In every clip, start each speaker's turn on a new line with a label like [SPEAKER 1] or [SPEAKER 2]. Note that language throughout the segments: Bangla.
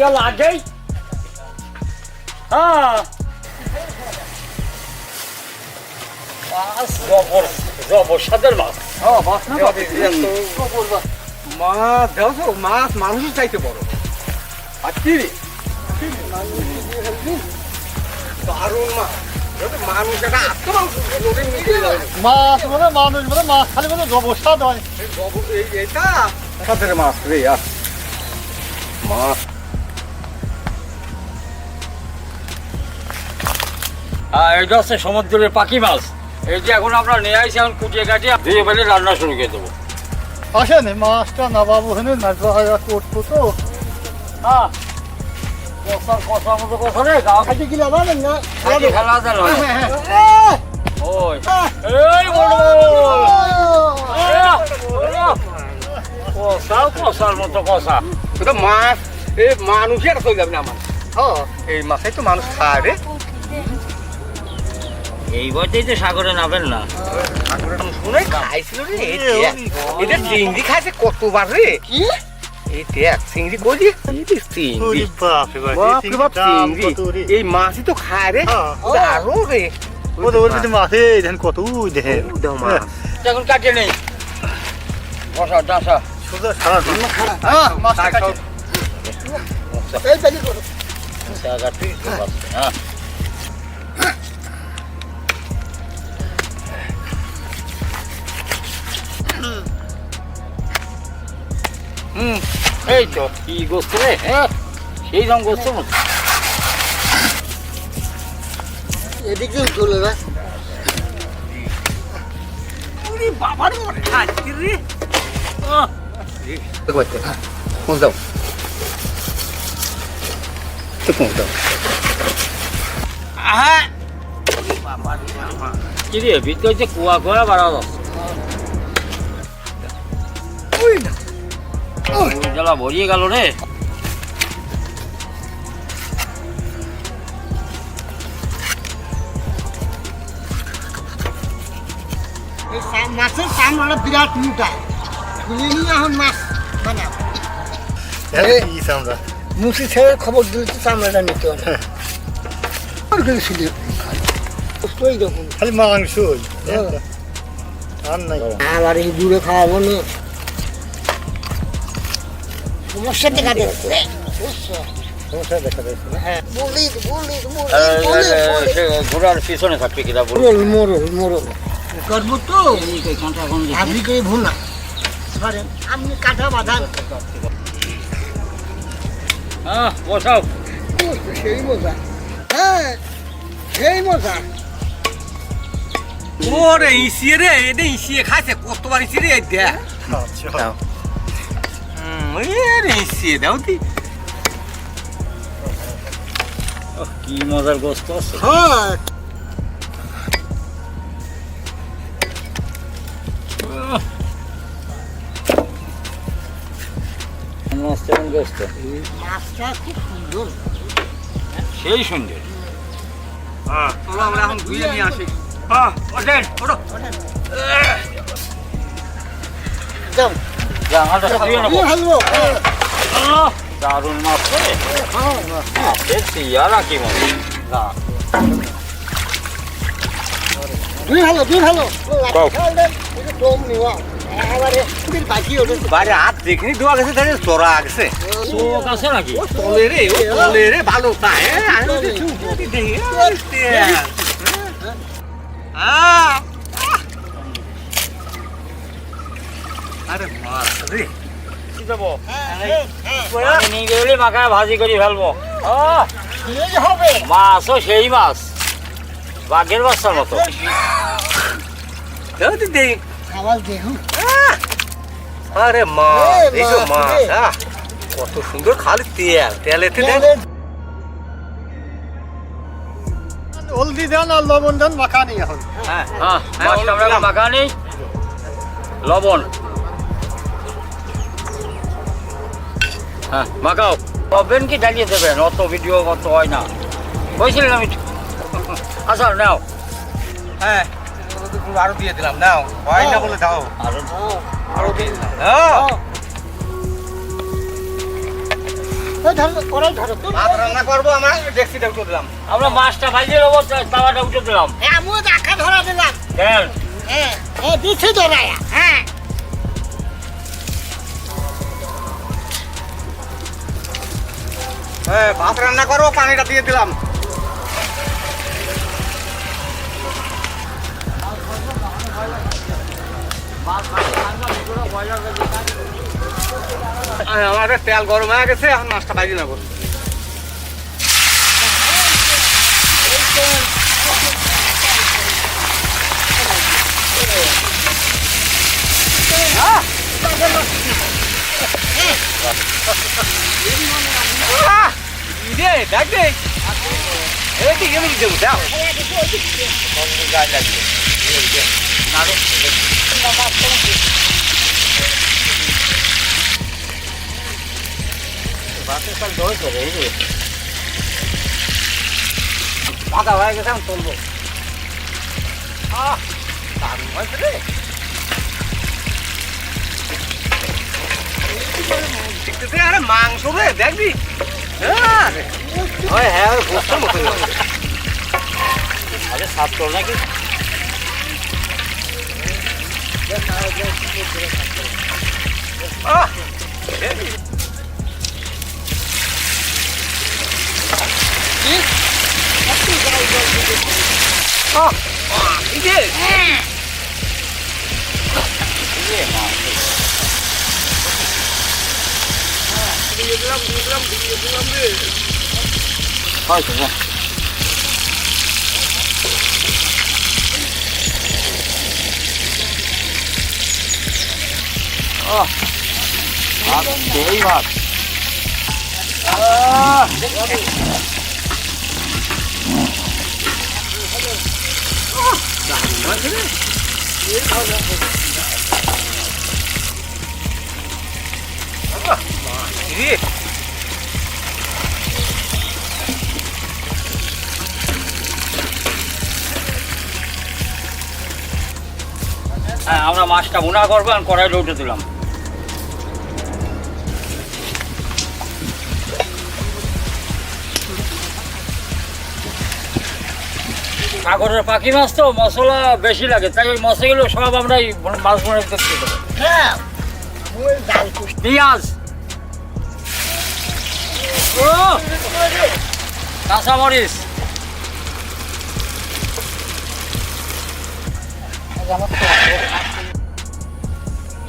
[SPEAKER 1] ইয়া লাগেই হ্যাঁ মাছ জবর সাদের মাছ মাছ না
[SPEAKER 2] মাছ দেখো মাছ মানুষের চাইতে বড় আর কি দারুণ মাছ মানুষ এটা
[SPEAKER 3] মাছ মানে মানুষ মানে মাছ খালি মানে জবর স্বাদ হয়
[SPEAKER 2] এটা সাথের মাছ রে মাছ
[SPEAKER 1] এটা হচ্ছে সমুদ্রের পাখি মাছ এই যে এখন আমরা নিয়ে আসি এখন কুটিয়ে কাটিয়ে ধুয়ে ফেলে রান্না শুরু করে দেবো
[SPEAKER 3] আসেন মাছটা না বাবু হেনে না করতো তো
[SPEAKER 1] হ্যাঁ কষার কষার মতো কষা রে গা খাইতে গেলে জানেন না খেলা দেন ওই এই বড় কষাও কষার মতো কষা
[SPEAKER 2] এটা মাছ এই মানুষের হয়ে যাবে না আমার এই মাছাই তো মানুষ খায় রে
[SPEAKER 1] এই বয়সেই তো সাগরে নামেন না
[SPEAKER 2] শুনে খাইছিল রে এটা চিংড়ি খাইছে কতবার রে
[SPEAKER 3] কি
[SPEAKER 2] এই দেখ চিংড়ি বলি চিংড়ি চিংড়ি এই মাছই তো খায় রে আরো রে
[SPEAKER 3] মাছে দেখেন কত দেখেন
[SPEAKER 1] এখন কাটে নেই বসা ডাসা
[SPEAKER 3] সোজা সারা দিন
[SPEAKER 1] হ্যাঁ এই তো কি গোস্ত রে হ্যাঁ সেই রকম গোস্ত
[SPEAKER 3] এদিকে চলে যায়
[SPEAKER 1] বাবার খাচ্ছি রে
[SPEAKER 2] পৌঁছ দাও পৌঁছ দাও
[SPEAKER 1] কি রে ভিতরে যে কুয়া কুয়া বাড়া যাচ্ছে জ্বালা ভরিয়ে গেল রে
[SPEAKER 3] মাছের চামড়া বিরাট মোটা খুলে নিয়ে এখন মাছ বানাও মুসি ছেড়ে খবর দিলে তো চামড়াটা নিতে হবে খালি মাংস আর নাই আবার এই দূরে খাওয়াবো না সমস্যা দেখা যাচ্ছে সমস্যা দেখা যাচ্ছে হ্যাঁ বলি
[SPEAKER 1] ঘোড়ার পিছনে থাকবে কিনা
[SPEAKER 3] মোরল করবো তো আপনি করে ভুল না আপনি কাঁটা বাঁধান
[SPEAKER 1] হ্যাঁ বসাও
[SPEAKER 3] সেই মজা হ্যাঁ সেই মজা
[SPEAKER 2] ওরে ইসিয়ে রে এটা ইসিয়ে খাইছে কতবার ইসিয়ে রে দেখ ইসিয়ে দাও দি
[SPEAKER 1] কি মজার গোস্ত আছে
[SPEAKER 3] হ্যাঁ
[SPEAKER 1] গোস্ত
[SPEAKER 3] মাছটা খুব সুন্দর
[SPEAKER 1] সেই সুন্দর
[SPEAKER 2] চলো আমরা এখন ধুয়ে নিয়ে আসি হ্যাঁ ওঠেন ওঠো
[SPEAKER 3] যাও
[SPEAKER 1] দারুণ মাছ রে আর কি মাছ
[SPEAKER 3] দুই ভালো দম নিওয়া এবারে বাকি ওদের
[SPEAKER 2] বাইরে হাত দেখিনি দেওয়া গেছে তাহলে চড়া গেছে
[SPEAKER 1] চোখ আছে নাকি
[SPEAKER 2] তলে রে ভালো তাই আরে মাছ রে
[SPEAKER 1] কি দেবো নিয়ে গেলে মাখায় ভাজি করে ফেলবো
[SPEAKER 3] হবে
[SPEAKER 1] মাছও সেই মাছ বাঘের বাচ্চার মতো
[SPEAKER 2] দেখ
[SPEAKER 3] আওয়াজ দেখুন
[SPEAKER 2] আরে মাছ এই তো মাছ কত সুন্দর খালি তেলেতে দেখ
[SPEAKER 3] হলদি দেন আর লবণ দেন মাখানি এখন
[SPEAKER 1] হ্যাঁ মাছটা আমরা মাখানি লবণ হ্যাঁ মাখাও পাবেন কি ডালিয়ে দেবেন অত ভিডিও অত হয় না বলছিলেন আমি আচ্ছা নাও
[SPEAKER 2] হ্যাঁ আরো দিয়ে দিলাম নাও হয় না বলে দাও আরো দিয়ে দিলাম
[SPEAKER 3] ওই ধরো ওরাই ধরো তুমি
[SPEAKER 2] ভাত রান্না করবো আমরা ডেক্সিটা উঠে দিলাম।
[SPEAKER 1] আমরা মাছটা ভাজিয়ে নেবো তাওয়াটা উঠে দিলাম
[SPEAKER 3] আমিও দেখা ধরা দিলাম
[SPEAKER 1] দেন
[SPEAKER 3] হ্যাঁ হ্যাঁ দিচ্ছে ধরায়া হ্যাঁ
[SPEAKER 2] হ্যাঁ ভাত রান্না করবো পানিটা দিয়ে দিলাম। আমাদের তেল গরম হয়ে গেছে, এখন মাছটা ভাজি নেবো। দেখ দে এটি এমনি দেবো দাও
[SPEAKER 1] পাতা হয়ে গেছে আমি তুলবো
[SPEAKER 2] দারুণ হয়েছে রে। দেখতেছি আরে মাংস রে দেখবি। হ্যাঁ হ্যাঁ বুঝতে মতো
[SPEAKER 1] আরে সাত তোল নাকি হয়তো না ভাত সেই ভাত হ্যাঁ আমরা মাছটা ভুনা করবো আর কড়াইটা উঠে দিলাম সাগরের পাখি মাছ তো মশলা বেশি লাগে তাই ওই মশলাগুলো সব আমরা এই মাছ ভুনা করতে দেবো
[SPEAKER 3] হ্যাঁ ওই ডাল কুস
[SPEAKER 1] পেঁয়াজ ও কাঁচামরিচ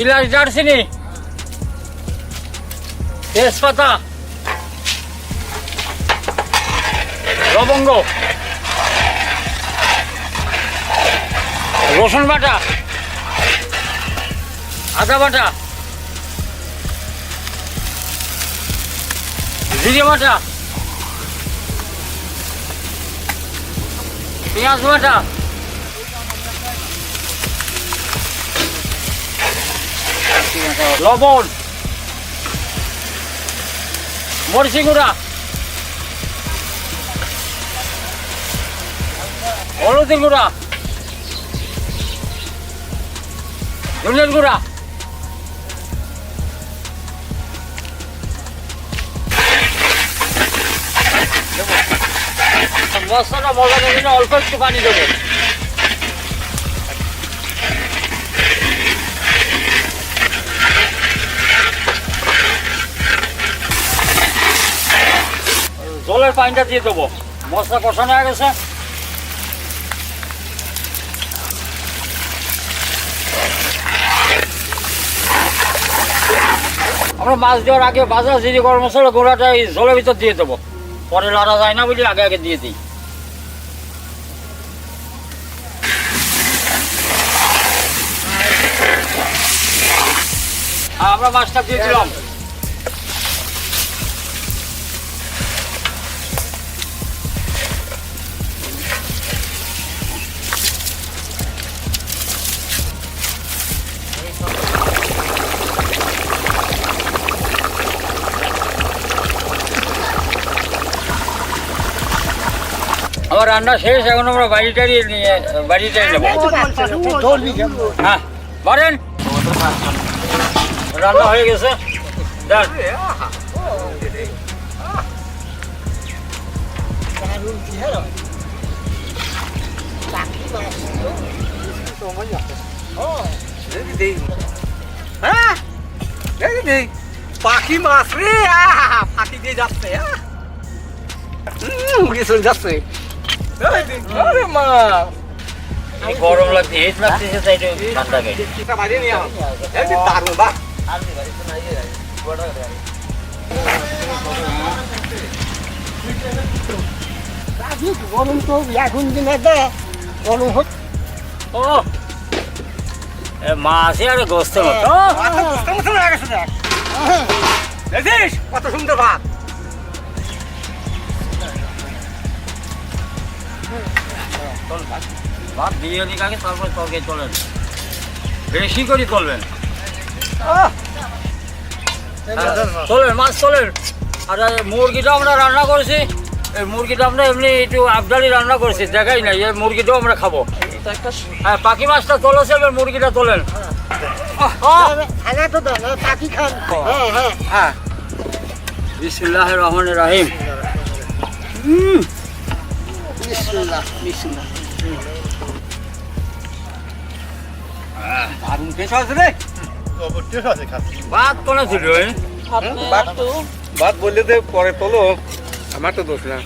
[SPEAKER 1] ইলাচ দারচিনি তেজপাতা লবঙ্গ রসুন বাটা আদা বাটা জিরে বাটা পেঁয়াজ বাটা লবণ মরিচি গুঁড়া হলুদি গুঁড়া ধনের গুঁড়া মশলাটা মশলার জন্য অল্প একটু পানি দেবো জলের পানিটা দিয়ে দেবো মশলা কষানো হয়ে গেছে আমরা মাছ দেওয়ার আগে বাজা জিরে গরম মশলা গোড়াটা এই জলের ভিতর দিয়ে দেবো পরে লড়া যায় না বলে আগে আগে দিয়ে দিই আমরা মাছটা দিয়ে দিলাম আমার রান্না শেষ এখন আমরা বাড়িটারি নিয়ে বাড়িটারি নেবো হ্যাঁ বলেন রান্না হয়ে গেছে
[SPEAKER 3] দারুণ চেহারা পাখি মাছ তো মনে আছে
[SPEAKER 2] দেই হ্যাঁ দেই পাখি মাছ রে ফাঁকি দিয়ে যাচ্ছে উড়ে চলে যাচ্ছে আরে মা
[SPEAKER 1] গরম লাগছে হিট লাগতেছে তাই একটু ঠান্ডা খাই
[SPEAKER 2] এটা বাইরে নিয়ে আও একদম দারুণ বাহ
[SPEAKER 3] গরম তো এখন দিনে গরম হচ্ছে
[SPEAKER 1] ও এ মাছে আর গোস্ত মতো
[SPEAKER 2] দেখিস কত সুন্দর ভাত
[SPEAKER 1] ভাত দিয়ে দিক আগে তারপরে তরকারি তোলেন বেশি করে তুলবেন তোলেন মাছ তোলেন আর মুরগিটা আমরা রান্না করেছি এই মুরগিটা আমরা এমনি একটু আবদালি রান্না করেছি দেখাই নাই এই মুরগিটাও আমরা খাবো হ্যাঁ পাখি মাছটা তোলেছে এবার মুরগিটা তোলেন
[SPEAKER 3] খানা তো দাও পাখি খান হ্যাঁ হ্যাঁ
[SPEAKER 2] হ্যাঁ
[SPEAKER 1] বিসমিল্লাহির রহমানির রহিম
[SPEAKER 3] বিসমিল্লাহ বিসমিল্লাহ
[SPEAKER 2] দারুণ টেস্ট আছে রে
[SPEAKER 1] ভাত কোনে ছিল
[SPEAKER 2] ভাত বললে দে পরে তোলো আমার তো দোষ না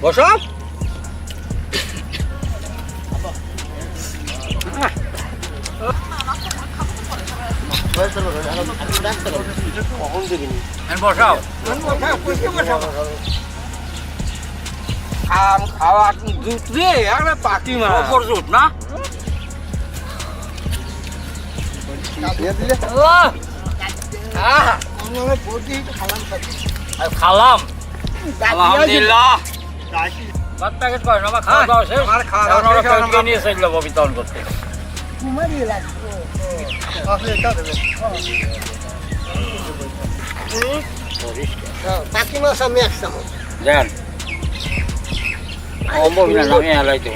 [SPEAKER 2] বসো
[SPEAKER 1] বসাও
[SPEAKER 2] খাওয়া দুধ রে আরে পাখি মাছ
[SPEAKER 1] জুত না খালাম আলহামদুলিল্লাহ ভাত প্যাকেট করেন আমার খাওয়া দাওয়া শেষ
[SPEAKER 2] আমার খাওয়া দাওয়া
[SPEAKER 1] এখন ওরা
[SPEAKER 2] শেষ, এখন
[SPEAKER 1] প্যাকেট নিয়ে সেগুলো বিতরণ করতে
[SPEAKER 3] কুমারী লাগবে পাখি মাছ আমি এক চামচ
[SPEAKER 1] দেন অম্ববিনা নামে এলাই তো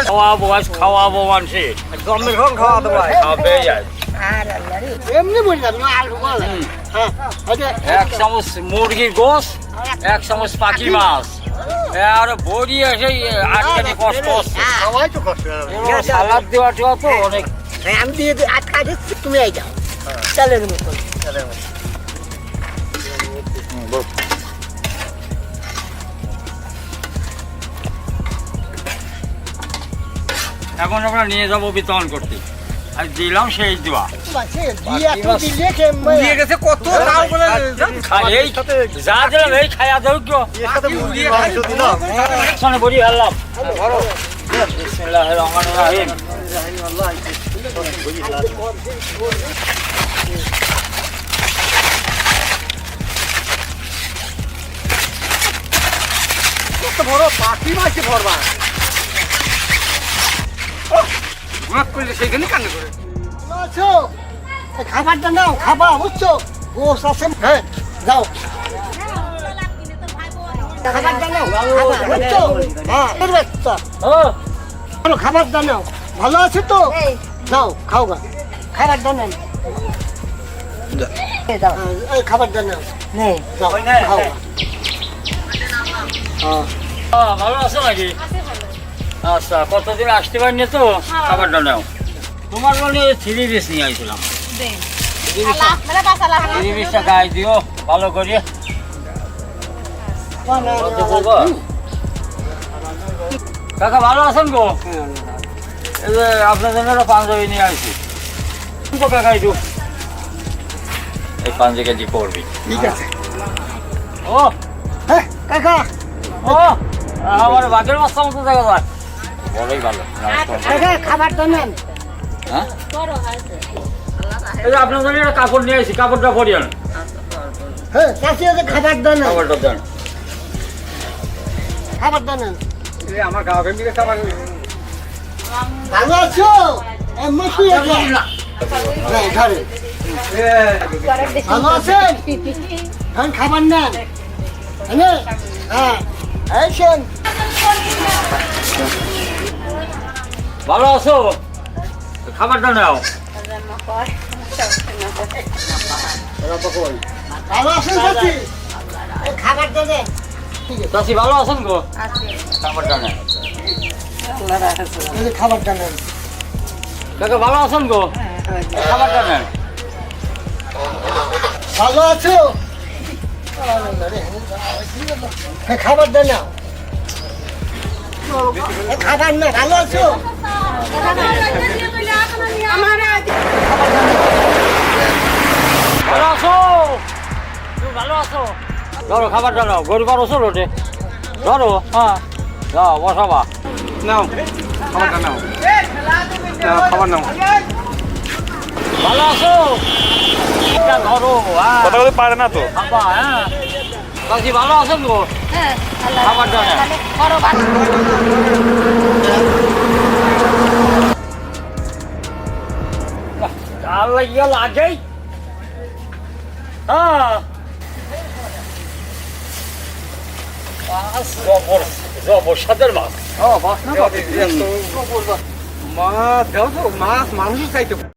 [SPEAKER 1] খাওয়াবো আজ খাওয়াবো মানুষে
[SPEAKER 2] জন্মের ঘর খাওয়া দেবো
[SPEAKER 1] খাবে যায়
[SPEAKER 3] আর আল্লাহ রে এমনি বললাম না আলু বলে হ্যাঁ
[SPEAKER 1] এক চামচ মুরগির গোস এক চামচ পাখি মাছ আর বড়ি এসে আটকানি কষ্ট হচ্ছে
[SPEAKER 3] সবাই তো কষ্ট
[SPEAKER 1] সালাদ দেওয়া টেওয়া তো অনেক
[SPEAKER 3] আমি দিয়ে আটকা দিচ্ছি তুমি আই যাও চালের মতো
[SPEAKER 1] এখন আমরা নিয়ে যাবো বিতরণ করতে আর দিলাম সেই দেওয়া
[SPEAKER 2] দিয়ে গেছে কত লাউ বলে
[SPEAKER 1] এই যা দিলাম এই খায়া যোগ্য শোনে বড়ি ফেললাম বিসমিল্লাহির রহমানির রহিম
[SPEAKER 2] কত বড় পাখি মাছ ভরবা ঘুমাত করলে সেইখানে কান্না করে
[SPEAKER 3] খাবারটা নাও খাবা বুঝছো গোস আছে হ্যাঁ যাও খাবারটা নাও বুঝছো হ্যাঁ খাবারটা নাও ভালো আছে তো যাও খাও গা খাবারটা নেন এই খাবারটা নাও যাও খাও
[SPEAKER 1] ভালো আছো নাকি আচ্ছা কতদিন আসতে পারিনি তো খাবারটা নাও তোমার বলে 3 পিস নিয়ে আইছিলাম 3 পিসটা গায়ে দিও ভালো করে কাকা ভালো আছেন গো এই যে আপনার জন্য একটা পাঞ্জাবি নিয়ে আসছি কাকা একটু এই 5 কেজি করবি
[SPEAKER 3] ঠিক আছে
[SPEAKER 1] ও
[SPEAKER 3] হ্যাঁ কাকা
[SPEAKER 1] ও আমার বাঘের মাছটা মতো দেখা যায় বড়ই ভালো
[SPEAKER 3] কাকা খাবারটা নেন
[SPEAKER 1] হ্যাঁ এই যে আপনার জন্য একটা কাপড় নিয়ে আসছি কাপড়টা পরিয়ে আন
[SPEAKER 3] হ্যাঁ চাষি আছে খাবারটা নেন
[SPEAKER 1] কাপড়টা দেন
[SPEAKER 3] খাবারটা নেন
[SPEAKER 2] আমার গাঁও মিলে খাবার
[SPEAKER 3] ভালো আছো এমনি কি আছে ঘরে ভালো আছেন খান খাবার নেন হ্যাঁ এই শোন
[SPEAKER 1] ভালো আছো খাবারটা নাও
[SPEAKER 3] ভালো আছেন চাচি এই খাবারটা দেন
[SPEAKER 1] চাষি ভালো আছেন গো খাবারটা নেন
[SPEAKER 3] এই যে খাবারটা নেন
[SPEAKER 1] কাকা ভালো আছেন গো খাবারটা নেন
[SPEAKER 3] ভালো আছো এই খাবারটা নাও এই খাবার না ভালো আছো
[SPEAKER 1] ভালো আছো তুমি ভালো আছো ধরো খাবারটা নাও গরিব আর ওসো লোটে ধরো হ্যাঁ যাও বসাবা
[SPEAKER 2] নাও খাবারটা নাও খাবার নাও
[SPEAKER 1] ভালো আছো এটা ধরো হ্যাঁ
[SPEAKER 2] কথা বলতে পারে না তো
[SPEAKER 1] খাবা হ্যাঁ চাষি ভালো আছেন গো খাবারটা নেন আল্লাহ ইয়া লাগে হ্যাঁ জবর সাদের মাছ
[SPEAKER 2] মা দেও তো মাছ মানুষ চাইতে